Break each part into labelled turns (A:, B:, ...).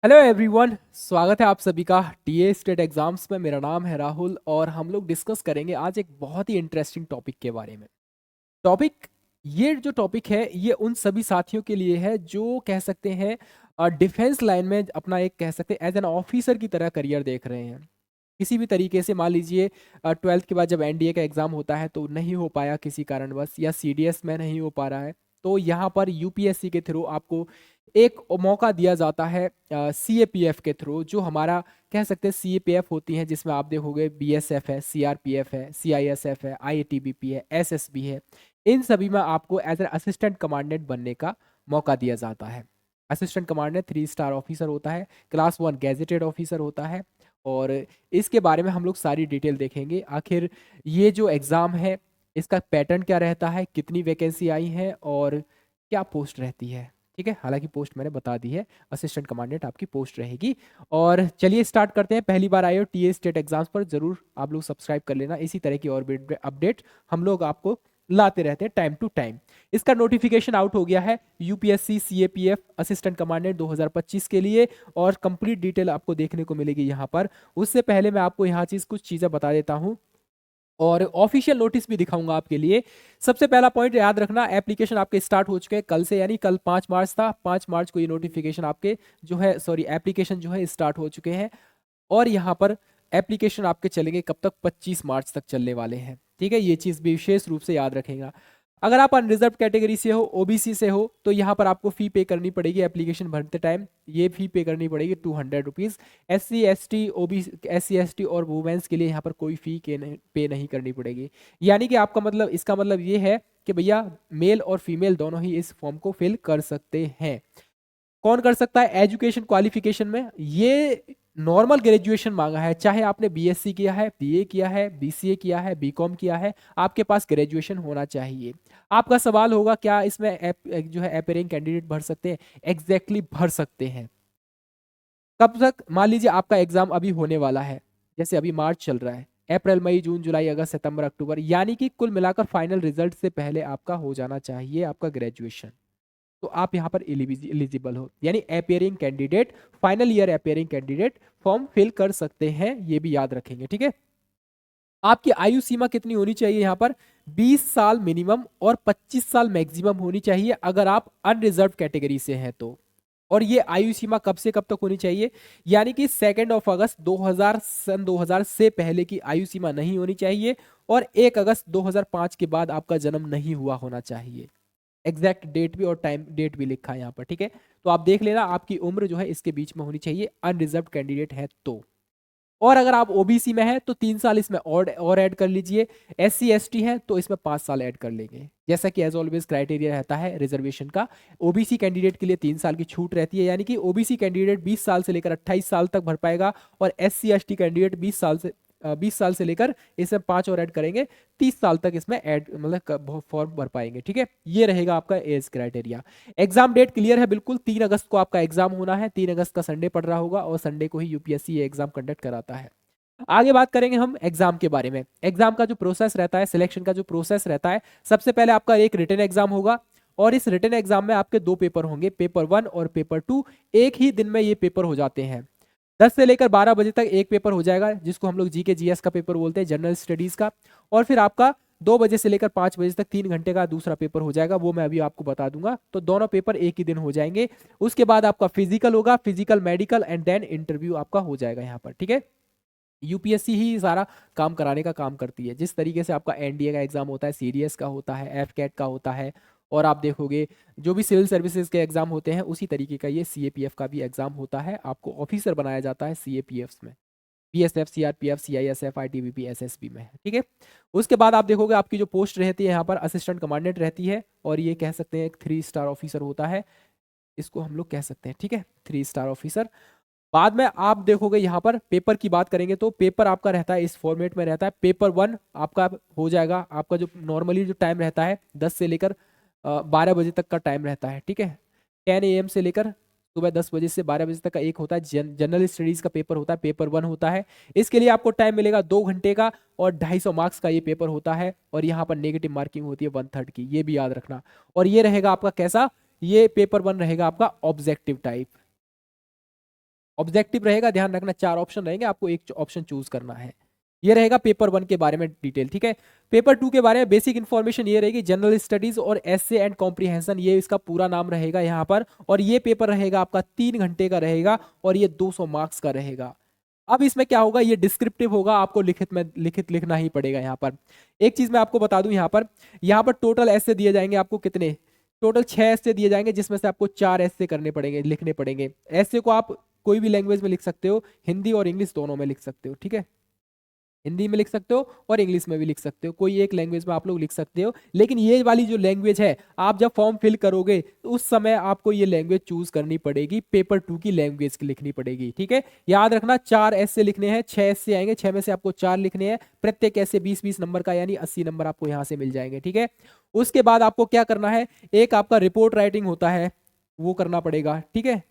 A: Hello everyone, स्वागत है आप सभी का टीए स्टेट एग्जाम्स में। मेरा नाम है राहुल और हम लोग डिस्कस करेंगे आज एक बहुत ही इंटरेस्टिंग टॉपिक के बारे में। टॉपिक ये जो टॉपिक है ये उन सभी साथियों के लिए है जो कह सकते हैं डिफेंस लाइन में अपना एक कह सकते हैं एज एन ऑफिसर की तरह करियर देख रहे हैं। किसी भी तरीके से मान लीजिए 12th के बाद जब एनडीए का एग्ज़ाम होता है तो नहीं हो पाया किसी कारणवश, या सीडीएस में नहीं हो पा रहा है, तो यहाँ पर यूपीएससी के थ्रू आपको एक मौका दिया जाता है सीएपीएफ के थ्रू, जो हमारा कह सकते हैं सीएपीएफ होती है, जिसमें आप देखोगे बीएसएफ है, सीआरपीएफ है, सीआईएसएफ है, आईटीबीपी है, एसएसबी है। इन सभी में आपको एज एन असिस्टेंट कमांडेंट बनने का मौका दिया जाता है। असिस्टेंट कमांडेंट 3 स्टार ऑफिसर होता है, क्लास 1 गैजेटेड ऑफिसर होता है। और इसके बारे में हम लोग सारी डिटेल देखेंगे। आखिर ये जो एग्ज़ाम है इसका पैटर्न क्या रहता है, कितनी वैकेंसी आई है और क्या पोस्ट रहती है। ठीक है, हालांकि पोस्ट मैंने बता दी है, असिस्टेंट कमांडेंट आपकी पोस्ट रहेगी। और चलिए स्टार्ट करते हैं। पहली बार आए हो टीए स्टेट एग्जाम्स पर, जरूर आप लोग सब्सक्राइब कर लेना। इसी तरह की और भी अपडेट हम लोग आपको लाते रहते हैं टाइम टू टाइम। इसका नोटिफिकेशन आउट हो गया है यूपीएससी सीएपीएफ असिस्टेंट कमांडेंट 2025 के लिए, और कंप्लीट डिटेल आपको देखने को मिलेगी यहाँ पर। उससे पहले मैं आपको यहाँ कुछ चीज़ें बता देता हूँ और ऑफिशियल नोटिस भी दिखाऊंगा आपके लिए। सबसे पहला पॉइंट याद रखना, एप्लीकेशन आपके स्टार्ट हो चुके हैं कल से, यानी कल 5 मार्च था, 5 मार्च को ये नोटिफिकेशन आपके जो है सॉरी एप्लीकेशन जो है स्टार्ट हो चुके हैं। और यहाँ पर एप्लीकेशन आपके चलेंगे कब तक, 25 मार्च तक चलने वाले हैं। ठीक है, ये चीज़ भी विशेष रूप से याद रखेगा। अगर आप अनरिजर्व कैटेगरी से हो, ओबीसी से हो, तो यहाँ पर आपको फी पे करनी पड़ेगी एप्लीकेशन भरते टाइम। ये फी पे करनी पड़ेगी 200 rupees. SC ST SC ST और वुमेन्स के लिए यहाँ पर कोई फी पे नहीं करनी पड़ेगी। यानी कि आपका मतलब, इसका मतलब ये है कि भैया मेल और फीमेल दोनों ही इस फॉर्म को फिल कर सकते हैं। कौन कर सकता है? एजुकेशन क्वालिफिकेशन में ये नॉर्मल ग्रेजुएशन मांगा है, चाहे आपने बीएससी किया है, बीए किया है, बीसीए किया है, बीकॉम किया है, आपके पास ग्रेजुएशन होना चाहिए। आपका सवाल होगा क्या इसमें जो है अपेयरिंग कैंडिडेट भर सकते हैं? एग्जैक्टली भर सकते हैं। कब तक? मान लीजिए आपका एग्जाम अभी होने वाला है, जैसे अभी मार्च चल रहा है, अप्रैल मई जून जुलाई अगस्त सितंबर अक्टूबर, यानी कि कुल मिलाकर फाइनल रिजल्ट से पहले आपका हो जाना चाहिए आपका ग्रेजुएशन। तो आप यहाँ पर एलिजिबल हो, यानी appearing candidate, final year appearing candidate form fill कर सकते हैं। ये भी याद रखेंगे, ठीक है। आपकी आयु सीमा कितनी होनी चाहिए यहाँ पर? 20 साल मिनिमम और 25 साल मैक्सिमम होनी चाहिए अगर आप अनरिजर्व कैटेगरी से हैं तो। और ये आयु सीमा कब से कब तक होनी चाहिए? यानी कि 2 अगस्त 2000 सन 2000 से पहले की आयु सीमा नहीं होनी चाहिए, और 1 अगस्त 2005 के बाद आपका जन्म नहीं हुआ होना चाहिए। एग्जैक्ट डेट भी और टाइम डेट भी लिखा है यहाँ पर, ठीक है। तो आप देख लेना आपकी उम्र जो है इसके बीच में होनी चाहिए, अनरिजर्व कैंडिडेट है तो। और अगर आप ओबीसी में है तो 3 साल इसमें और ऐड कर लीजिए। एससी एसटी है तो इसमें 5 साल ऐड कर लेंगे, जैसा कि एज ऑलवेज क्राइटेरिया रहता है रिजर्वेशन का। ओबीसी कैंडिडेट के लिए 3 साल की छूट रहती है, यानी कि ओबीसी कैंडिडेट 20 साल से लेकर 28 साल तक भर पाएगा, और एससी एसटी कैंडिडेट 20 साल से लेकर इसमें 5 और ऐड करेंगे, 30 साल तक इसमें ऐड मतलब फॉर्म भर पाएंगे। ठीक है, ये रहेगा आपका age criteria. Exam date clear है बिल्कुल, 3 अगस्त को आपका एग्जाम होना है। 3 अगस्त का संडे पड़ रहा होगा और संडे को ही यूपीएससी ये एग्जाम कंडक्ट कराता है। आगे बात करेंगे हम एग्जाम के बारे में। एग्जाम का जो प्रोसेस रहता है, सिलेक्शन का जो प्रोसेस रहता है, सबसे पहले आपका एक रिटन एग्जाम होगा, और इस रिटन एग्जाम में आपके 2 पेपर होंगे, पेपर 1 और पेपर 2। एक ही दिन में ये पेपर हो जाते हैं। 10 से लेकर 12 बजे तक एक पेपर हो जाएगा, जिसको हम लोग जीके जीएस का पेपर बोलते हैं, जनरल स्टडीज का। और फिर आपका 2 बजे से लेकर 5 बजे तक 3 घंटे का दूसरा पेपर हो जाएगा, वो मैं अभी आपको बता दूंगा। तो दोनों पेपर एक ही दिन हो जाएंगे। उसके बाद आपका फिजिकल होगा, physical medical and then interview आपका हो जाएगा यहाँ पर। ठीक है, यूपीएससी ही सारा काम कराने का काम करती है। जिस तरीके से आपका एनडीए का एग्जाम होता है, सीडीएस का होता है, एफ कैट का होता है, और आप देखोगे जो भी सिविल सर्विसेज के एग्जाम होते हैं, उसी तरीके का ये सीएपीएफ का भी एग्जाम होता है। आपको ऑफिसर बनाया जाता है सीएपीएफ में, BSF, CRPF, CISF, ITBP, SSB में। ठीक है, उसके बाद आप देखोगे आपकी जो पोस्ट रहती है यहाँ पर असिस्टेंट कमांडेंट रहती है, और ये कह सकते हैं एक 3 स्टार ऑफिसर होता है, इसको हम लोग कह सकते हैं। ठीक है, 3 स्टार ऑफिसर। बाद में आप देखोगे यहाँ पर पेपर की बात करेंगे तो पेपर आपका रहता है इस फॉर्मेट में रहता है। पेपर 1 आपका हो जाएगा, आपका जो नॉर्मली जो टाइम रहता है 10 से लेकर 12 बजे तक का टाइम रहता है। ठीक है, 10 AM से लेकर सुबह 10 बजे से 12 बजे तक का एक होता है जनरल स्टडीज का पेपर होता है, पेपर 1 होता है। इसके लिए आपको टाइम मिलेगा 2 घंटे का, और 250 मार्क्स का ये पेपर होता है, और यहाँ पर नेगेटिव मार्किंग होती है 1/3 की, ये भी याद रखना। और ये रहेगा आपका कैसा, ये पेपर 1 रहेगा आपका ऑब्जेक्टिव टाइप। ऑब्जेक्टिव रहेगा, ध्यान रखना 4 ऑप्शन रहेंगे, आपको एक ऑप्शन चूज करना है। ये रहेगा पेपर 1 के बारे में डिटेल, ठीक है। पेपर 2 के बारे में बेसिक इन्फॉर्मेशन ये रहेगी, जनरल स्टडीज और एसे एंड कॉम्प्रिहेंशन, ये इसका पूरा नाम रहेगा यहाँ पर। और ये पेपर रहेगा आपका 3 घंटे का रहेगा और ये 200 मार्क्स का रहेगा। अब इसमें क्या होगा, ये डिस्क्रिप्टिव होगा, आपको लिखित लिखना ही पड़ेगा यहाँ पर। एक चीज मैं आपको बता दूं, यहाँ पर टोटल ऐसे दिए जाएंगे आपको कितने, टोटल 6 ऐसे दिए जाएंगे, जिसमें से आपको 4 ऐसे करने पड़ेंगे, लिखने पड़ेंगे। ऐसे को आप कोई भी लैंग्वेज में लिख सकते हो, हिंदी और इंग्लिश दोनों में लिख सकते हो, ठीक है। हिंदी में लिख सकते हो और इंग्लिश में भी लिख सकते हो, कोई एक लैंग्वेज में आप लोग लिख सकते हो। लेकिन ये वाली जो लैंग्वेज है, आप जब फॉर्म फिल करोगे तो उस समय आपको ये लैंग्वेज चूज करनी पड़ेगी, पेपर 2 की लैंग्वेज की लिखनी पड़ेगी, ठीक है। याद रखना 4 ऐसे लिखने हैं, 6 ऐसे आएंगे, 6 में से आपको 4 लिखने हैं, प्रत्येक ऐसे 20-20 नंबर का, यानी 80 नंबर आपको यहाँ से मिल जाएंगे, ठीक है। उसके बाद आपको क्या करना है, एक आपका रिपोर्ट राइटिंग होता है, वो करना पड़ेगा, ठीक है।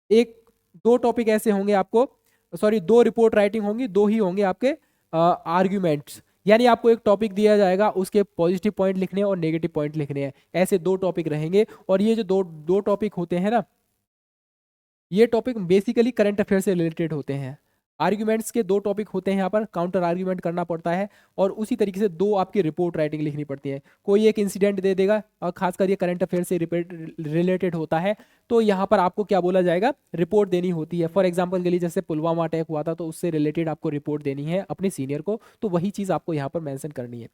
A: एक 2 टॉपिक ऐसे होंगे आपको, सॉरी 2 रिपोर्ट राइटिंग होंगी, 2 ही होंगे आपके आर्ग्यूमेंट्स, यानी आपको एक टॉपिक दिया जाएगा, उसके पॉजिटिव पॉइंट लिखने हैं और नेगेटिव पॉइंट लिखने हैं, ऐसे 2 टॉपिक रहेंगे। और ये जो दो टॉपिक होते हैं ना, ये टॉपिक बेसिकली करंट अफेयर से रिलेटेड होते हैं। आर्ग्यूमेंट्स के 2 टॉपिक होते हैं यहाँ पर, काउंटर आर्ग्यूमेंट करना पड़ता है, और उसी तरीके से 2 आपकी रिपोर्ट राइटिंग लिखनी पड़ती है। कोई एक इंसिडेंट दे देगा, और खासकर ये करंट अफेयर से रिलेटेड होता है, तो यहाँ पर आपको क्या बोला जाएगा, रिपोर्ट देनी होती है। फॉर एग्जाम्पल के लिए जैसे पुलवामा अटैक हुआ था, तो उससे रिलेटेड आपको रिपोर्ट देनी है अपने सीनियर को, तो वही चीज़ आपको यहाँ पर मैंशन करनी है।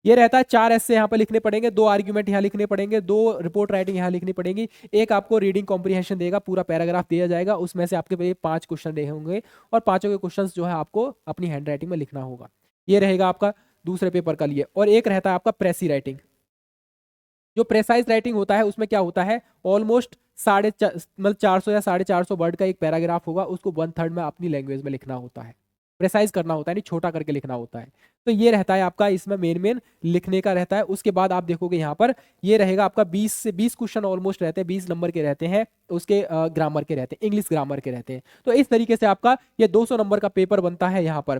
A: ये रहता है 4 ऐसे यहाँ पर लिखने पड़ेंगे, 2 आर्ग्यूमेंट यहाँ लिखने पड़ेंगे, 2 रिपोर्ट राइटिंग यहाँ लिखनी पड़ेगी, एक आपको रीडिंग कॉम्प्रिहेंशन देगा, पूरा पैराग्राफ दिया जाएगा, उसमें से आपके लिए 5 क्वेश्चन रहे होंगे, और पांचों के क्वेश्चंस जो है आपको अपनी हैंड राइटिंग में लिखना होगा। ये रहेगा आपका दूसरे पेपर का लिए। और एक रहता है आपका प्रेसी राइटिंग। जो प्रेसाइज राइटिंग होता है, उसमें क्या होता है, ऑलमोस्ट मतलब 400 या 450 वर्ड का एक पैराग्राफ होगा, उसको 1/3 में अपनी लैंग्वेज में लिखना होता है, प्रेसाइज करना होता है, नहीं छोटा करके लिखना होता है। तो ये रहता है आपका, इसमें मेन लिखने का रहता है। उसके बाद आप देखोगे यहाँ पर ये रहेगा आपका 20 से 20 क्वेश्चन ऑलमोस्ट रहते हैं, 20 नंबर के रहते हैं, उसके ग्रामर के रहते हैं, इंग्लिश ग्रामर के रहते हैं। तो इस तरीके से आपका ये 200 नंबर का पेपर बनता है यहाँ पर,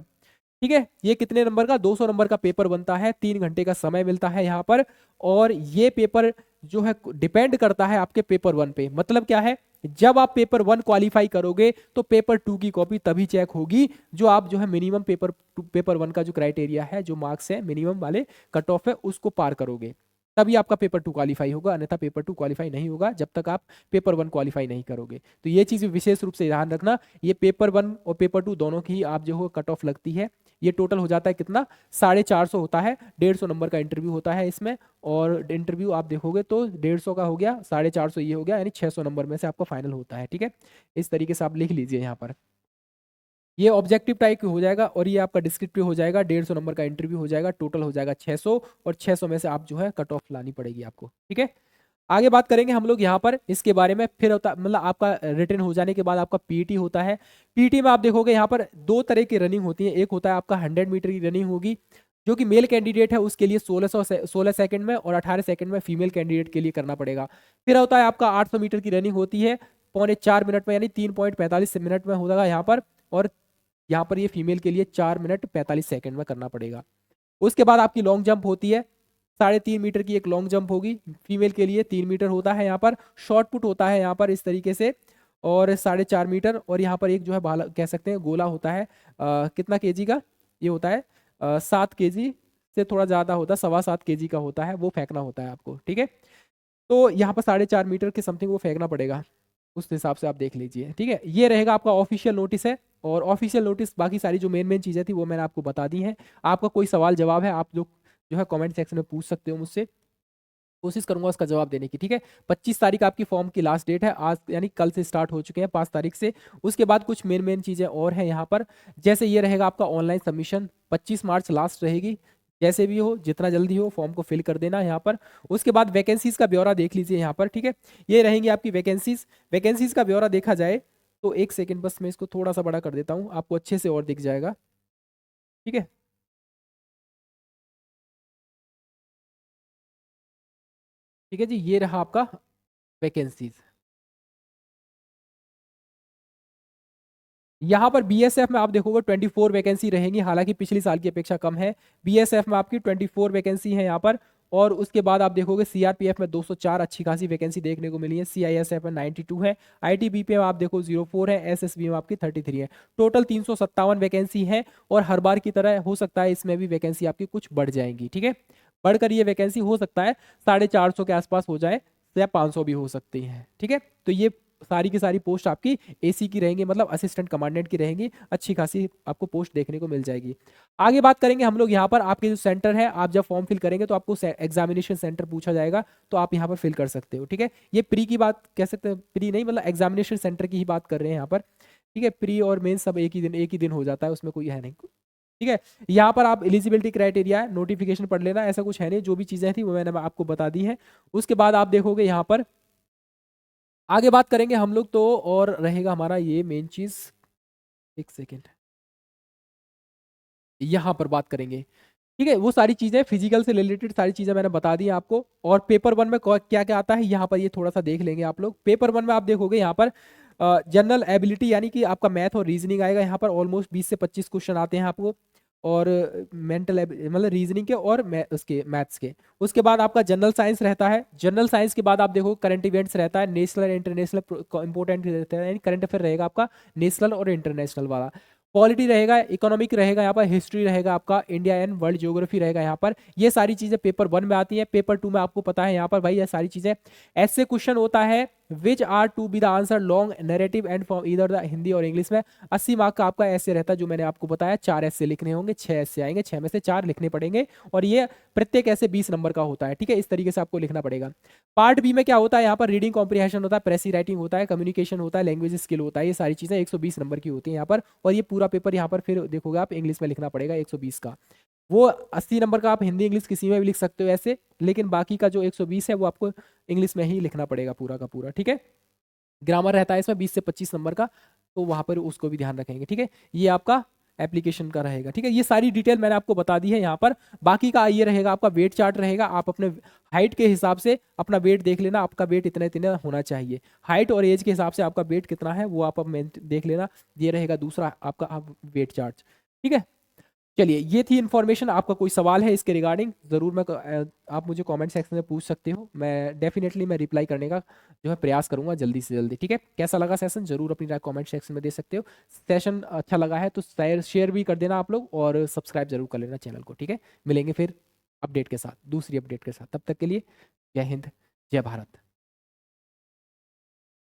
A: ठीक है। ये कितने नंबर का, 200 नंबर का पेपर बनता है, 3 घंटे का समय मिलता है यहाँ पर। और ये पेपर जो है डिपेंड करता है आपके पेपर 1 पे। मतलब क्या है, जब आप पेपर 1 क्वालिफाई करोगे तो पेपर 2 की कॉपी तभी चेक होगी, जो आप जो है मिनिमम पेपर 1 का जो क्राइटेरिया है, जो मार्क्स है मिनिमम वाले, कट ऑफ है, उसको पार करोगे, तभी आपका पेपर 2 क्वालिफाई होगा, अन्यथा पेपर 2 क्वालिफाई नहीं होगा जब तक आप पेपर 1 क्वालिफाई नहीं करोगे। तो ये चीज़ विशेष रूप से ध्यान रखना, ये पेपर 1 और पेपर 2 दोनों की आप जो हो कट ऑफ लगती है। ये टोटल हो जाता है कितना, 450 होता है, 150 नंबर का इंटरव्यू होता है इसमें। और इंटरव्यू आप देखोगे तो 150 का हो गया, 450 ये हो गया, यानी 600 नंबर में से आपका फाइनल होता है, ठीक है। इस तरीके से आप लिख लीजिए यहाँ पर। ये ऑब्जेक्टिव टाइप हो जाएगा, और ये आपका डिस्क्रिप्टिव हो जाएगा, 150 नंबर का इंटरव्यू हो जाएगा, टोटल हो जाएगा 600, और 600 में से आप जो है कट ऑफ लानी पड़ेगी आपको, ठीक है। आगे बात करेंगे हम लोग यहाँ पर इसके बारे में। फिर होता मतलब आपका रिटर्न हो जाने के बाद आपका पीटी होता है। पीटी में आप देखोगे यहाँ पर 2 तरह की रनिंग होती है, एक होता है आपका 100 मीटर की रनिंग होगी, जो कि मेल कैंडिडेट है उसके लिए 16 सेकंड में, और 18 सेकंड में फीमेल कैंडिडेट के लिए करना पड़ेगा। फिर होता है आपका 800 मीटर की रनिंग होती है, 3.25 मिनट में, यानी 3.45 मिनट में होगा यहाँ पर। और यहाँ पर ये फीमेल के लिए 4 मिनट 45 सेकंड में करना पड़ेगा। उसके बाद आपकी लॉन्ग जंप होती है, 3.5 मीटर की एक लॉन्ग जंप होगी, फीमेल के लिए 3 मीटर होता है यहाँ पर। शॉर्ट पुट होता है यहाँ पर इस तरीके से, और 4.5 मीटर। और यहाँ पर एक जो है भाला कह सकते हैं, गोला होता है, कितना केजी का ये होता है, 7 केजी से थोड़ा ज़्यादा होता है, 7.25 केजी का होता है, वो फेंकना होता है आपको, ठीक है। तो यहाँ पर 4.5 मीटर के समथिंग वो फेंकना पड़ेगा, उस हिसाब से आप देख लीजिए, ठीक है। ये रहेगा आपका ऑफिशियल नोटिस है। और ऑफिशियल नोटिस बाकी सारी जो मेन चीज़ें थी वो मैंने आपको बता दी हैं। आपका कोई सवाल जवाब है, आप लोग जो है कमेंट सेक्शन में पूछ सकते हो मुझसे, कोशिश करूंगा उसका जवाब देने की, ठीक है। 25 तारीख आपकी फॉर्म की लास्ट डेट है, आज यानी कल से स्टार्ट हो चुके हैं 5 तारीख से। उसके बाद कुछ मेन चीज़ें और हैं यहाँ पर, जैसे ये रहेगा आपका ऑनलाइन सबमिशन, 25 मार्च लास्ट रहेगी। जैसे भी हो, जितना जल्दी हो फॉर्म को फिल कर देना यहाँ पर। उसके बाद वैकेंसीज का ब्यौरा देख लीजिए यहाँ पर, ठीक है। ये रहेंगी आपकी वैकेंसीज का ब्यौरा देखा जाए तो, एक सेकेंड बस मैं इसको थोड़ा सा बड़ा कर देता हूँ, आपको अच्छे से और दिख जाएगा, ठीक है। ठीक है जी, ये रहा आपका वैकेंसीज। यहाँ पर बीएसएफ में आप देखोगे 24 वैकेंसी रहेंगी, हालांकि पिछली साल की अपेक्षा कम है। बीएसएफ में आपकी 24 वैकेंसी है यहाँ पर। और उसके बाद आप देखोगे सीआरपीएफ में 204 अच्छी खासी वैकेंसी देखने को मिली है, सीआईएसएफ में 92 है, आईटीबीपी में आप देखो 04 है, एसएसबी में आपकी 33 है। टोटल 357 वैकेंसी है और हर बार की तरह हो सकता है इसमें भी वैकेंसी आपकी कुछ बढ़ जाएंगी, ठीक है। बढ़कर ये वैकेंसी हो सकता है 450 के आसपास हो जाए या 500 भी हो सकती है, ठीक है। तो ये सारी की सारी पोस्ट आपकी एसी की रहेंगी, मतलब असिस्टेंट कमांडेंट की रहेंगी, अच्छी खासी आपको पोस्ट देखने को मिल जाएगी। आगे बात करेंगे हम लोग यहाँ पर आपके जो सेंटर है, आप जब फॉर्म फिल करेंगे तो आपको एग्जामिनेशन सेंटर पूछा जाएगा, तो आप यहाँ पर फिल कर सकते हो, ठीक है। ये प्री की बात कह सकते हैं, प्री नहीं मतलब एग्जामिनेशन सेंटर की ही बात कर रहे हैं यहाँ पर, ठीक है। प्री और मेन सब एक ही दिन हो जाता है, उसमें कोई है नहीं, ठीक है। यहाँ पर आप एलिजिबिलिटी क्राइटेरिया नोटिफिकेशन पढ़ लेना, ऐसा कुछ है नहीं, जो भी चीजें थी वो मैंने आपको बता दी है। उसके बाद आप देखोगे यहाँ पर आगे बात करेंगे हम लोग, तो और रहेगा हमारा ये मेन चीज, एक सेकेंड, यहाँ पर बात करेंगे, ठीक है। वो सारी चीजें फिजिकल से रिलेटेड सारी चीजें मैंने बता दी आपको। और पेपर वन में क्या क्या आता है यहाँ पर ये थोड़ा सा देख लेंगे आप लोग। पेपर वन में आप देखोगे यहाँ पर जनरल एबिलिटी यानी कि आपका मैथ और रीजनिंग आएगा, यहाँ पर ऑलमोस्ट 20 से 25 क्वेश्चन आते हैं आपको, और मेंटल मतलब रीजनिंग के और उसके मैथ्स के। उसके बाद आपका जनरल साइंस रहता है, जनरल साइंस के बाद आप देखो करंट इवेंट्स रहता है, नेशनल और इंटरनेशनल इंपॉर्टेंट रहता है, यानी करंट अफेयर रहेगा आपका नेशनल और इंटरनेशनल वाला। पॉलिटी रहेगा, इकोनॉमिक रहेगा, यहाँ पर हिस्ट्री रहेगा, आपका इंडिया एंड वर्ल्ड ज्योग्राफी रहेगा यहाँ पर। ये सारी चीजें पेपर वन में आती हैं। पेपर टू में आपको पता है यहाँ पर भाई ये सारी चीजें ऐसे क्वेश्चन होता है which are to be the answer long narrative and form इधर द हिंदी और इंग्लिश में। 80 मार्क का आपका ऐसे रहता है, जो मैंने आपको बताया 4 ऐसे लिखने होंगे, 6 ऐसे आएंगे, 6 में से 4 लिखने पड़ेंगे, और ये प्रत्येक ऐसे 20 नंबर का होता है, ठीक है। इस तरीके से आपको लिखना पड़ेगा। पार्ट बी में क्या होता है, यहाँ पर रीडिंग कॉम्प्रिहेंशन होता है, प्रेसी राइटिंग होता है, कम्युनिकेशन होता है, लैंग्वेज स्किल होता है, ये सारी चीजें 120 नंबर की होती है यहाँ पर। और ये पूरा पेपर यहाँ पर फिर देखोगे आप इंग्लिश में लिखना पड़ेगा 120 का। वो 80 नंबर का आप हिंदी इंग्लिश किसी में भी लिख सकते हो ऐसे, लेकिन बाकी का जो 120 है वो आपको इंग्लिश में ही लिखना पड़ेगा पूरा का पूरा, ठीक है। ग्रामर रहता है इसमें 20 से 25 नंबर का, तो वहां पर उसको भी ध्यान रखेंगे, ठीक है। ये आपका एप्लीकेशन का रहेगा, ठीक है। ये सारी डिटेल मैंने आपको बता दी है यहाँ पर। बाकी का ये रहेगा आपका वेट चार्ट रहेगा, आप अपने हाइट के हिसाब से अपना वेट देख लेना, आपका वेट इतना इतना होना चाहिए। हाइट और एज के हिसाब से आपका वेट कितना है वो आप देख लेना। ये रहेगा दूसरा आपका वेट चार्ट, ठीक है। चलिए, ये थी इन्फॉर्मेशन। आपका कोई सवाल है इसके रिगार्डिंग जरूर आप मुझे कमेंट सेक्शन में पूछ सकते हो, मैं डेफिनेटली मैं रिप्लाई करने का जो है प्रयास करूंगा जल्दी से जल्दी, ठीक है। कैसा लगा सेशन जरूर अपनी राय कमेंट सेक्शन में दे सकते हो। सेशन अच्छा लगा है तो शेयर भी कर देना आप लोग, और सब्सक्राइब जरूर कर लेना चैनल को, ठीक है। मिलेंगे फिर अपडेट के साथ, दूसरी अपडेट के साथ, तब तक के लिए जय हिंद, जय भारत।